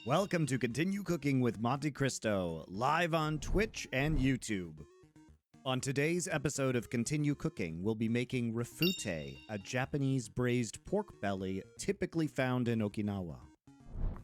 Welcome to Continue Cooking with Monte Cristo, live on Twitch and YouTube. On today's episode of Continue Cooking, we'll be making Rafute, a Japanese braised pork belly typically found in Okinawa.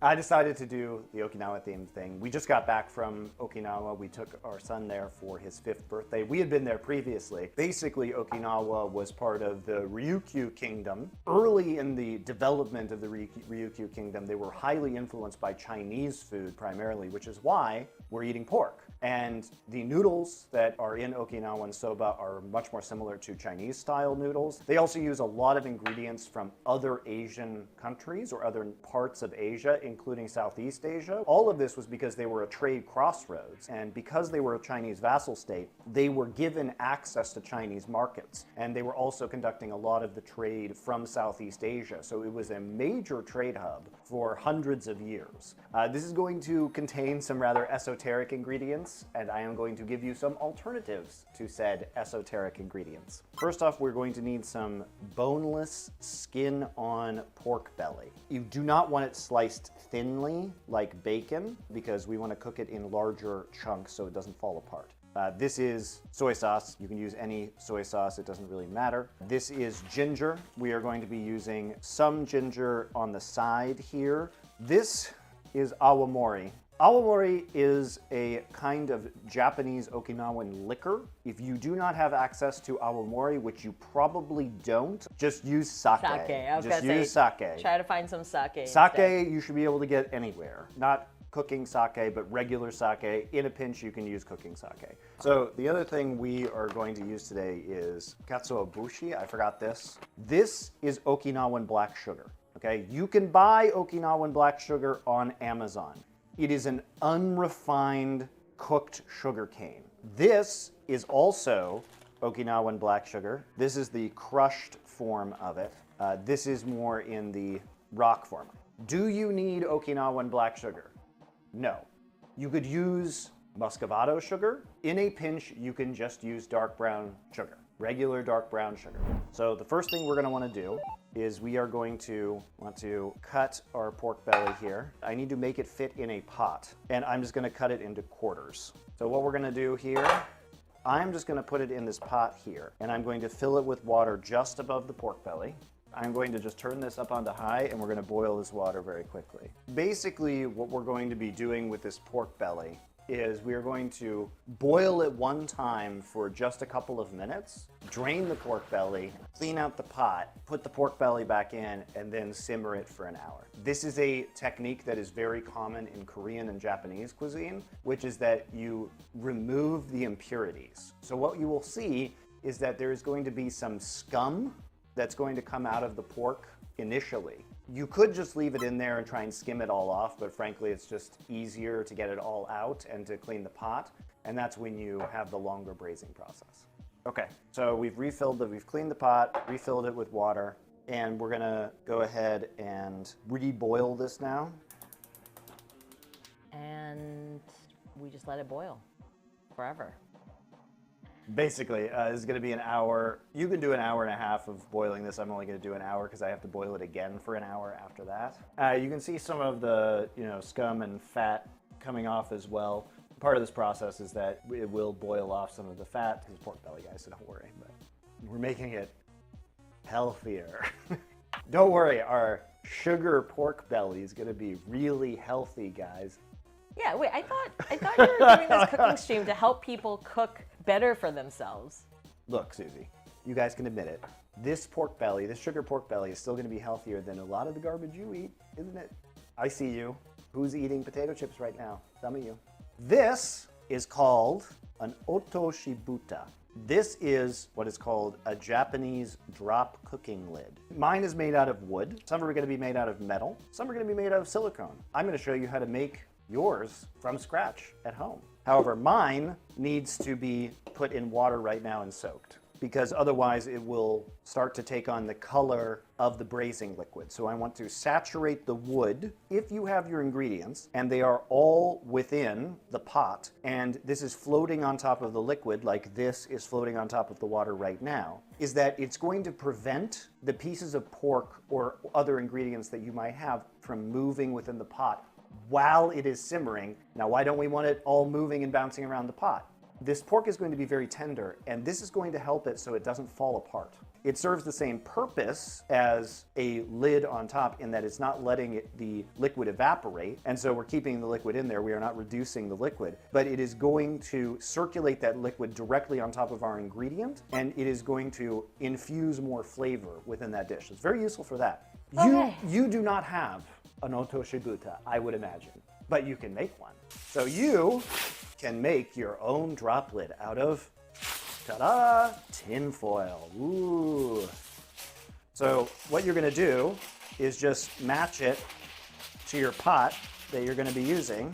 I decided to do the Okinawa themed thing. We just got back from Okinawa. We took our son there for his 5th birthday. We had been there previously. Basically, Okinawa was part of the Ryukyu Kingdom. Early in the development of the Ryukyu Kingdom, they were highly influenced by Chinese food primarily, which is why we're eating pork. And the noodles that are in Okinawan soba are much more similar to Chinese style noodles. They also use a lot of ingredients from other Asian countries or other parts of Asia, including Southeast Asia. All of this was because they were a trade crossroads. And because they were a Chinese vassal state, they were given access to Chinese markets. And they were also conducting a lot of the trade from Southeast Asia. So it was a major trade hub for hundreds of years. This is going to contain some rather esoteric ingredients, and I am going to give you some alternatives to said esoteric ingredients. First off, we're going to need some boneless skin-on pork belly. You do not want it sliced thinly like bacon because we want to cook it in larger chunks so it doesn't fall apart. This is soy sauce. You can use any soy sauce, it doesn't really matter. This is ginger. We are going to be using some ginger on the side here. This is awamori. Awamori is a kind of Japanese Okinawan liquor. If you do not have access to awamori, which you probably don't, just use sake. Just use sake. Try to find some sake. Sake you should be able to get anywhere. Not cooking sake, but regular sake. In a pinch, you can use cooking sake. So the other thing we are going to use today is katsuobushi. I forgot this. This is Okinawan black sugar. Okay, you can buy Okinawan black sugar on Amazon. It is an unrefined cooked sugar cane. This is also Okinawan black sugar. This is the crushed form of it. This is more in the rock form. Do you need Okinawan black sugar? No. You could use muscovado sugar. In a pinch, you can just use dark brown sugar, regular dark brown sugar. So the first thing we're going to want to do is we are going to want to cut our pork belly here. I need to make it fit in a pot, and I'm just going to cut it into quarters. So what we're going to do here, I'm just going to put it in this pot here, and I'm going to fill it with water just above the pork belly. I'm going to just turn this up onto high, and we're going to boil this water very quickly. Basically, what we're going to be doing with this pork belly is we are going to boil it one time for just a couple of minutes, drain the pork belly, clean out the pot, put the pork belly back in, and then simmer it for an hour. This is a technique that is very common in Korean and Japanese cuisine, which is that you remove the impurities. So what you will see is that there is going to be some scum that's going to come out of the pork initially. You could just leave it in there and try and skim it all off, but frankly, it's just easier to get it all out and to clean the pot, and that's when you have the longer braising process. Okay, so we've cleaned the pot, refilled it with water, and we're gonna go ahead and reboil this now. And we just let it boil forever. Basically, this is going to be an hour. You can do an hour and a half of boiling this. I'm only going to do an hour because I have to boil it again for an hour after that. You can see some of the scum and fat coming off as well. Part of this process is that it will boil off some of the fat. It's pork belly, guys, so don't worry. But we're making it healthier. Don't worry, our sugar pork belly is going to be really healthy, guys. Yeah, wait, I thought you were doing this cooking stream to help people cook better for themselves. Look, Susie, you guys can admit it. This pork belly, this sugar pork belly is still going to be healthier than a lot of the garbage you eat, isn't it? I see you. Who's eating potato chips right now? Some of you. This is called an Otoshibuta. This is what is called a Japanese drop cooking lid. Mine is made out of wood. Some are going to be made out of metal. Some are going to be made out of silicone. I'm going to show you how to make yours from scratch at home. However, mine needs to be put in water right now and soaked, because otherwise it will start to take on the color of the braising liquid. So I want to saturate the wood. If you have your ingredients and they are all within the pot and this is floating on top of the liquid, like this is floating on top of the water right now, is that it's going to prevent the pieces of pork or other ingredients that you might have from moving within the pot while it is simmering. Now, why don't we want it all moving and bouncing around the pot? This pork is going to be very tender, and this is going to help it so it doesn't fall apart. It serves the same purpose as a lid on top in that it's not letting the liquid evaporate, and so we're keeping the liquid in there. We are not reducing the liquid, but it is going to circulate that liquid directly on top of our ingredient, and it is going to infuse more flavor within that dish. It's very useful for that. Okay. You do not have an Otoshibuta, I would imagine, but you can make one. So you can make your own drop lid out of ta-da! Tin foil. Ooh. So what you're going to do is just match it to your pot that you're going to be using,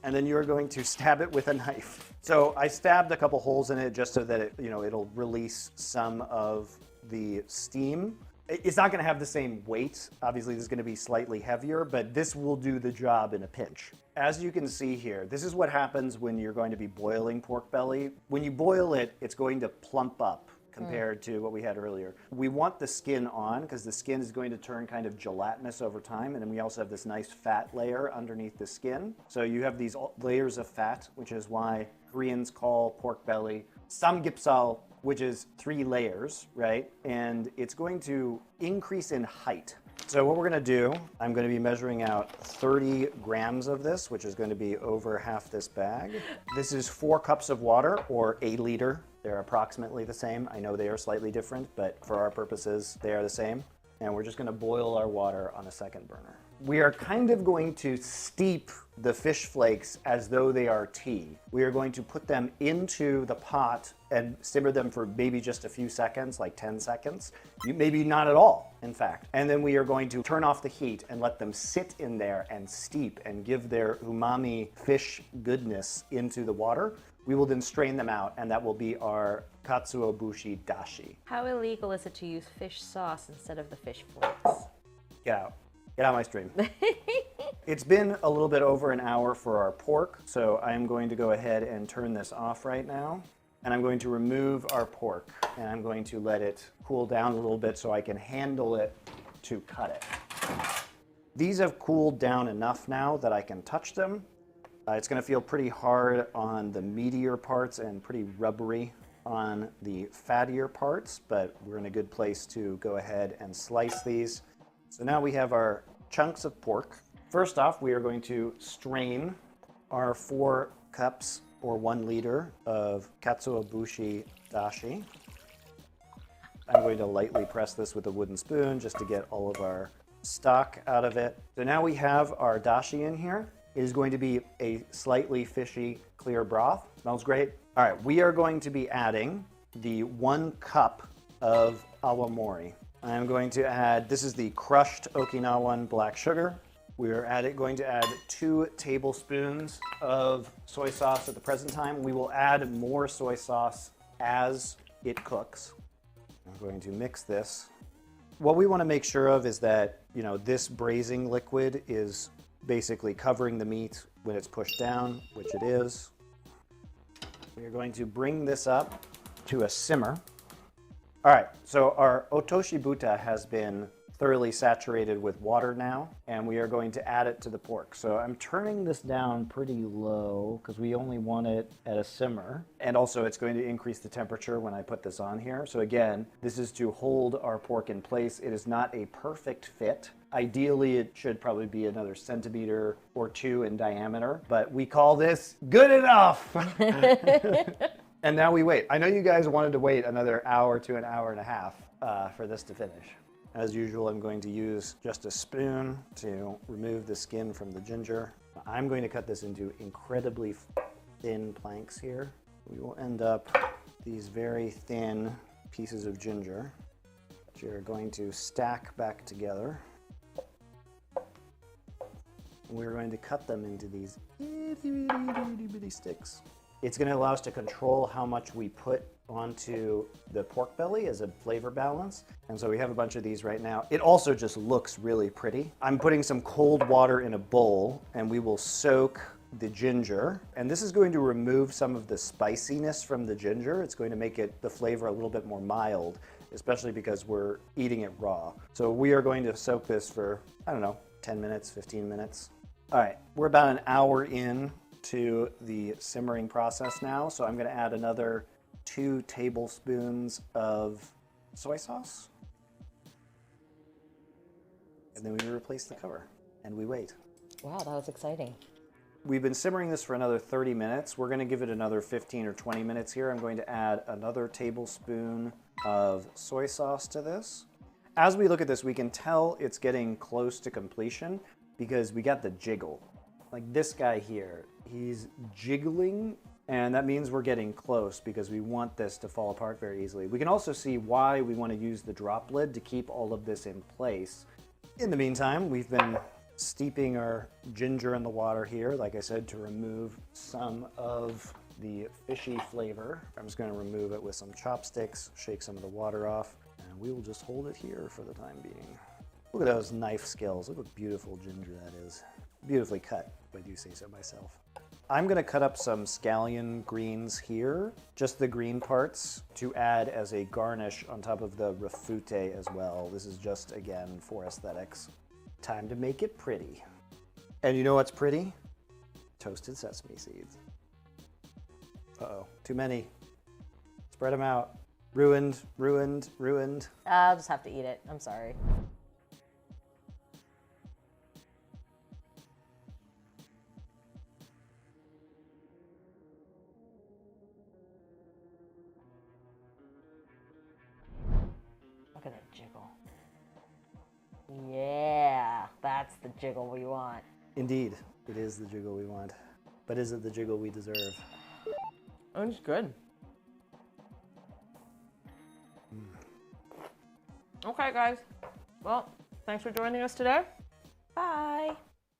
and then you're going to stab it with a knife. So I stabbed a couple holes in it just so that it'll release some of the steam. It's not going to have the same weight. Obviously, this is going to be slightly heavier, but this will do the job in a pinch. As you can see here, this is what happens when you're going to be boiling pork belly. When you boil it, it's going to plump up compared to what we had earlier. We want the skin on because the skin is going to turn kind of gelatinous over time, and then we also have this nice fat layer underneath the skin. So you have these layers of fat, which is why Koreans call pork belly samgyeopsal, which is 3 layers, right? And it's going to increase in height. So what we're gonna do, I'm gonna be measuring out 30 grams of this, which is going to be over half this bag. This is 4 cups of water, or a liter. They're approximately the same. I know they are slightly different, but for our purposes, they are the same. And we're just gonna boil our water on a second burner. We are kind of going to steep the fish flakes as though they are tea. We are going to put them into the pot and simmer them for maybe just a few seconds, like 10 seconds. Maybe not at all, in fact. And then we are going to turn off the heat and let them sit in there and steep and give their umami fish goodness into the water. We will then strain them out, and that will be our katsuobushi dashi. How illegal is it to use fish sauce instead of the fish flakes? Get out. Get out of my stream. It's been a little bit over an hour for our pork, so I'm going to go ahead and turn this off right now. And I'm going to remove our pork, and I'm going to let it cool down a little bit so I can handle it to cut it. These have cooled down enough now that I can touch them. It's going to feel pretty hard on the meatier parts and pretty rubbery on the fattier parts, but we're in a good place to go ahead and slice these. So now we have our chunks of pork. First off, we are going to strain our 4 cups or 1 liter of katsuobushi dashi. I'm going to lightly press this with a wooden spoon just to get all of our stock out of it. So now we have our dashi in here. It is going to be a slightly fishy, clear broth. Smells great. All right, we are going to be adding the 1 cup of awamori. I'm going to add, this is the crushed Okinawan black sugar. We are going to add 2 tablespoons of soy sauce at the present time. We will add more soy sauce as it cooks. I'm going to mix this. What we want to make sure of is that, this braising liquid is basically covering the meat when it's pushed down, which it is. We are going to bring this up to a simmer. All right, so our Otoshibuta has been thoroughly saturated with water now, and we are going to add it to the pork. So I'm turning this down pretty low because we only want it at a simmer. And also it's going to increase the temperature when I put this on here. So again, this is to hold our pork in place. It is not a perfect fit. Ideally, it should probably be another centimeter or 2 in diameter, but we call this good enough. And now we wait. I know you guys wanted to wait another hour to an hour and a half for this to finish. As usual, I'm going to use just a spoon to remove the skin from the ginger. I'm going to cut this into incredibly thin planks here. We will end up these very thin pieces of ginger that you're going to stack back together. We're going to cut them into these itty-bitty sticks. It's going to allow us to control how much we put onto the pork belly as a flavor balance. And so we have a bunch of these right now. It also just looks really pretty. I'm putting some cold water in a bowl, and we will soak the ginger. And this is going to remove some of the spiciness from the ginger. It's going to make the flavor a little bit more mild, especially because we're eating it raw. So we are going to soak this for, 10 minutes, 15 minutes. All right, we're about an hour in to the simmering process now, so I'm going to add another 2 tablespoons of soy sauce. And then we replace the cover and we wait. Wow, that was exciting. We've been simmering this for another 30 minutes. We're going to give it another 15 or 20 minutes here. I'm going to add another tablespoon of soy sauce to this. As we look at this, we can tell it's getting close to completion because we got the jiggle. Like this guy here, he's jiggling, and that means we're getting close because we want this to fall apart very easily. We can also see why we want to use the drop lid to keep all of this in place. In the meantime, we've been steeping our ginger in the water here, like I said, to remove some of the fishy flavor. I'm just going to remove it with some chopsticks, shake some of the water off, and we will just hold it here for the time being. Look at those knife skills. Look what beautiful ginger that is. Beautifully cut, if I do say so myself. I'm going to cut up some scallion greens here, just the green parts, to add as a garnish on top of the rafute as well. This is just, again, for aesthetics. Time to make it pretty. And you know what's pretty? Toasted sesame seeds. Uh-oh, too many. Spread them out. Ruined, ruined, ruined. I'll just have to eat it. I'm sorry. Look at that jiggle. Yeah, that's the jiggle we want. Indeed, it is the jiggle we want. But is it the jiggle we deserve? It's good. Okay, guys. Well, thanks for joining us today. Bye.